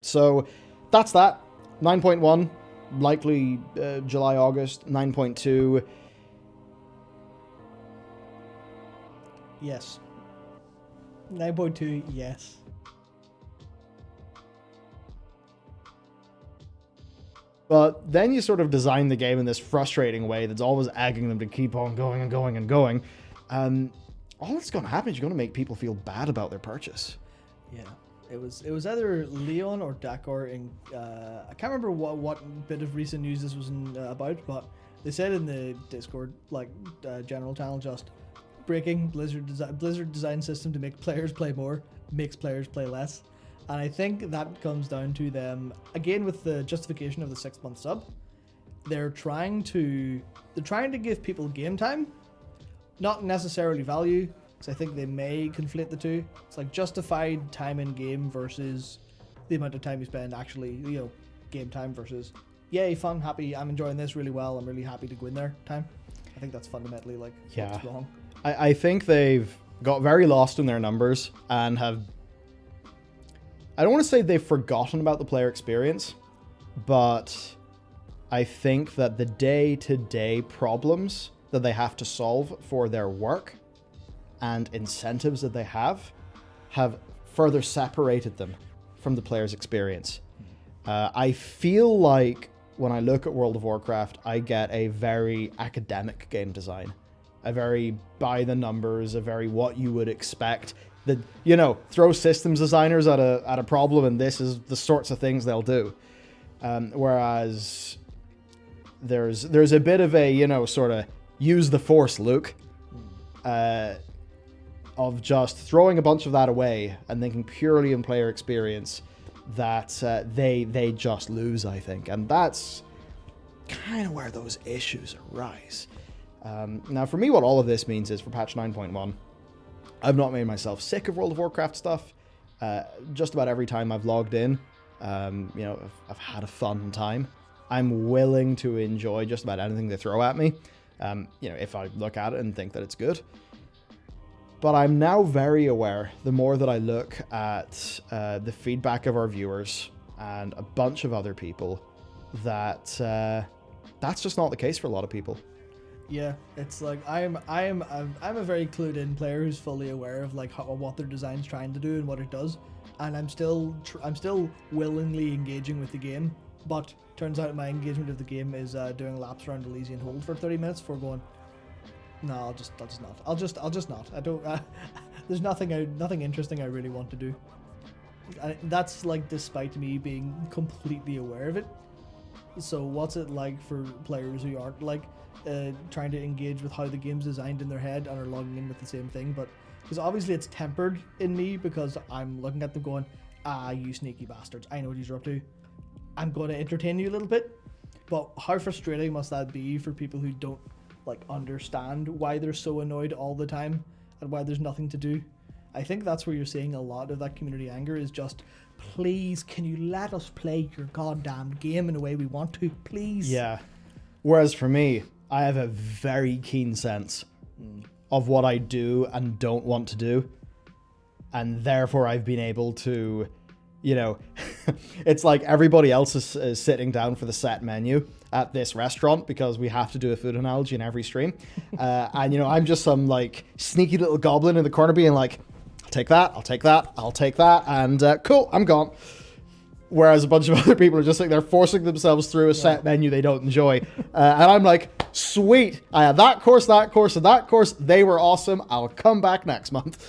So that's that. 9.1, likely July, August. 9.2. Yes. 9.2, yes. But then you sort of design the game in this frustrating way that's always egging them to keep on going and going and going. All that's going to happen is you're going to make people feel bad about their purchase. Yeah. It was either Leon or Dakar in I can't remember what bit of recent news this was about, but they said in the Discord general channel, just breaking Blizzard design system to make players play more makes players play less. And I think that comes down to them again with the justification of the 6-month sub. They're trying to give people game time, not necessarily value. So I think they may conflate the two. It's like justified time in game versus the amount of time you spend actually, game time versus, yay, fun, happy, I'm enjoying this really well, I'm really happy to go in there time. I think that's fundamentally what's wrong. I think they've got very lost in their numbers and have, I don't want to say they've forgotten about the player experience, but I think that the day-to-day problems that they have to solve for their work and incentives that they have further separated them from the player's experience. I feel like when I look at World of Warcraft, I get a very academic game design, a very by the numbers, a very what you would expect. That, throw systems designers at a problem, and this is the sorts of things they'll do. Whereas there's a bit of a sort of use the force, Luke. Of just throwing a bunch of that away and thinking purely in player experience, that they just lose, I think. And that's kind of where those issues arise. Now, for me, what all of this means is for patch 9.1, I've not made myself sick of World of Warcraft stuff. Just about every time I've logged in, I've had a fun time. I'm willing to enjoy just about anything they throw at me, if I look at it and think that it's good. But I'm now very aware, the more that I look at the feedback of our viewers and a bunch of other people, that that's just not the case for a lot of people. Yeah, it's like I'm a very clued in player who's fully aware of what their design's trying to do and what it does, and I'm still willingly engaging with the game. But turns out my engagement of the game is doing laps around Elysian Hold for 30 minutes before going, no, I'll just not. I'll just not. I don't. There's nothing interesting I really want to do. That's despite me being completely aware of it. So what's it like for players who aren't trying to engage with how the game's designed in their head and are logging in with the same thing? But because obviously it's tempered in me because I'm looking at them going, you sneaky bastards, I know what you're up to. I'm going to entertain you a little bit. But how frustrating must that be for people who don't understand why they're so annoyed all the time and why there's nothing to do? I think that's where you're seeing a lot of that community anger is just, please, can you let us play your goddamn game in a way we want to, please? Yeah. Whereas for me, I have a very keen sense of what I do and don't want to do. And therefore I've been able to, it's like everybody else is sitting down for the set menu at this restaurant because we have to do a food analogy in every stream. And, I'm just some sneaky little goblin in the corner being like, I'll take that, I'll take that, I'll take that. And cool, I'm gone. Whereas a bunch of other people are just they're forcing themselves through a set menu they don't enjoy. And I'm like, sweet, I had that course, and that course. They were awesome. I'll come back next month.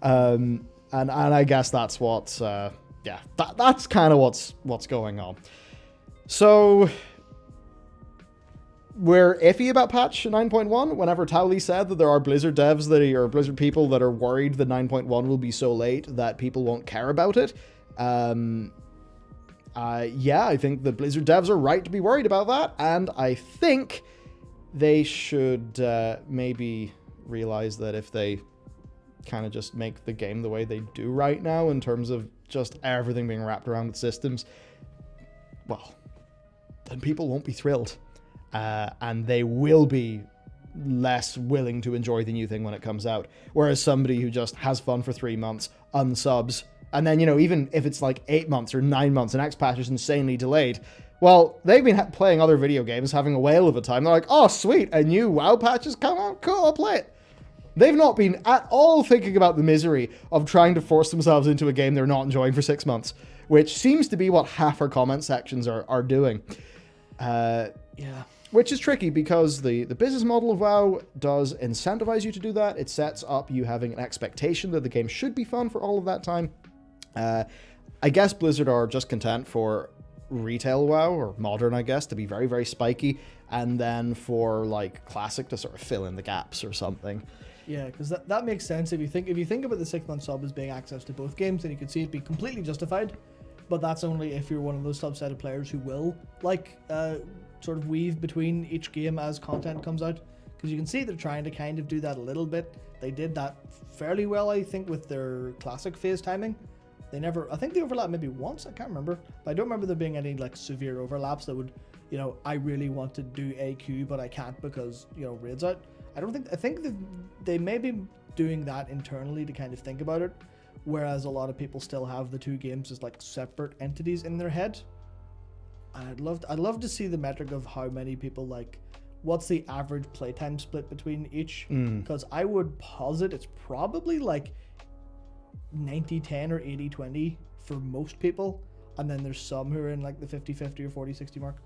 And I guess that's what's, that's kind of what's going on. So we're iffy about patch 9.1. Whenever Towley said that there are Blizzard devs or Blizzard people that are worried that 9.1 will be so late that people won't care about it. I think the Blizzard devs are right to be worried about that, and I think they should maybe realize that if they kind of just make the game the way they do right now in terms of just everything being wrapped around with systems, well, then people won't be thrilled. And they will be less willing to enjoy the new thing when it comes out. Whereas somebody who just has fun for 3 months, unsubs, And then, even if it's like 8 months or 9 months, the next patch is insanely delayed. Well, they've been playing other video games, having a whale of a time. They're like, oh, sweet, a new WoW patch has come out. Cool, I'll play it. They've not been at all thinking about the misery of trying to force themselves into a game they're not enjoying for 6 months, which seems to be what half our comment sections are doing. Yeah. Which is tricky because the business model of WoW does incentivize you to do that. It sets up you having an expectation that the game should be fun for all of that time. I guess Blizzard are just content for retail WoW, or modern, I guess, to be very, very spiky, and then for like classic to sort of fill in the gaps or something. Yeah, because that makes sense. If you think about the 6 month sub as being access to both games, then you could see it be completely justified. But that's only if you're one of those subset of players who will sort of weave between each game as content comes out. Because you can see they're trying to kind of do that a little bit. They did that fairly well, I think, with their classic phase timing. I think they overlapped maybe once, I can't remember. But I don't remember there being any like severe overlaps that would, I really want to do AQ, but I can't because, raid's out. I think that they may be doing that internally to kind of think about it. Whereas a lot of people still have the two games as like separate entities in their head. And I'd love to see the metric of how many people what's the average playtime split between each? Because I would posit it's probably like 90-10 or 80-20 for most people, and then there's some who are in like the 50-50 or 40-60 mark.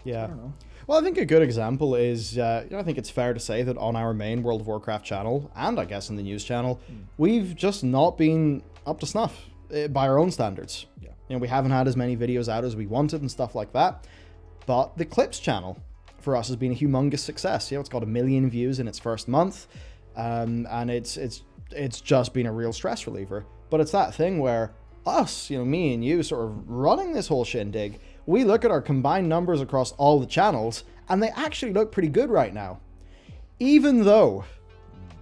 Yeah. I don't know. Well, I think a good example is, I think it's fair to say that on our main World of Warcraft channel, and I guess in the news channel, we've just not been up to snuff by our own standards. Yeah. We haven't had as many videos out as we wanted and stuff like that. But the Clips channel for us has been a humongous success. It's got 1 million views in its first month, and it's just been a real stress reliever. But it's that thing where us, me and you, sort of running this whole shindig, we look at our combined numbers across all the channels, and they actually look pretty good right now. Even though,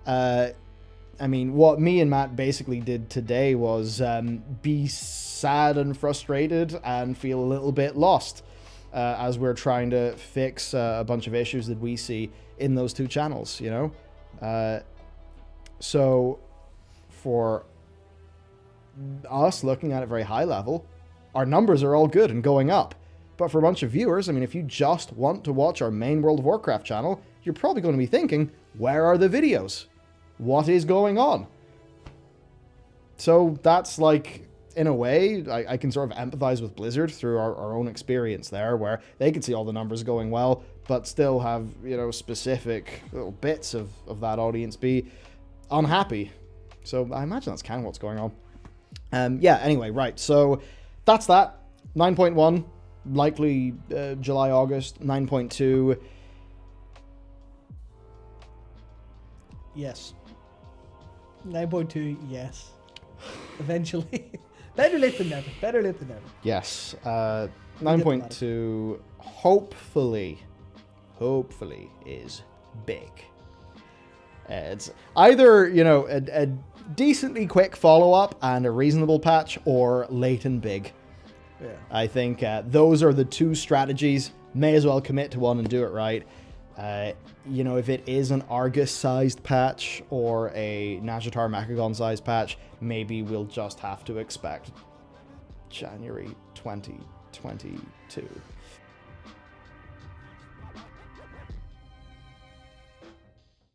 what me and Matt basically did today was be sad and frustrated and feel a little bit lost as we're trying to fix a bunch of issues that we see in those two channels, So for us looking at it very high level, our numbers are all good and going up. But for a bunch of viewers, if you just want to watch our main World of Warcraft channel, you're probably going to be thinking, where are the videos? What is going on? So that's in a way, I can sort of empathize with Blizzard through our own experience there, where they can see all the numbers going well, but still have, specific little bits of that audience be unhappy. So I imagine that's kind of what's going on. Anyway, right. So that's that. 9.1, likely July, August. 9.2. Yes. 9.2, yes. Eventually. Better late than never. Better late than never. Yes. 9.2, hopefully is big. It's either, a decently quick follow-up and a reasonable patch, or late and big. Yeah. I think those are the two strategies. May as well commit to one and do it right. If it is an Argus-sized patch or a Nazjatar Mechagon-sized patch, maybe we'll just have to expect January 2022.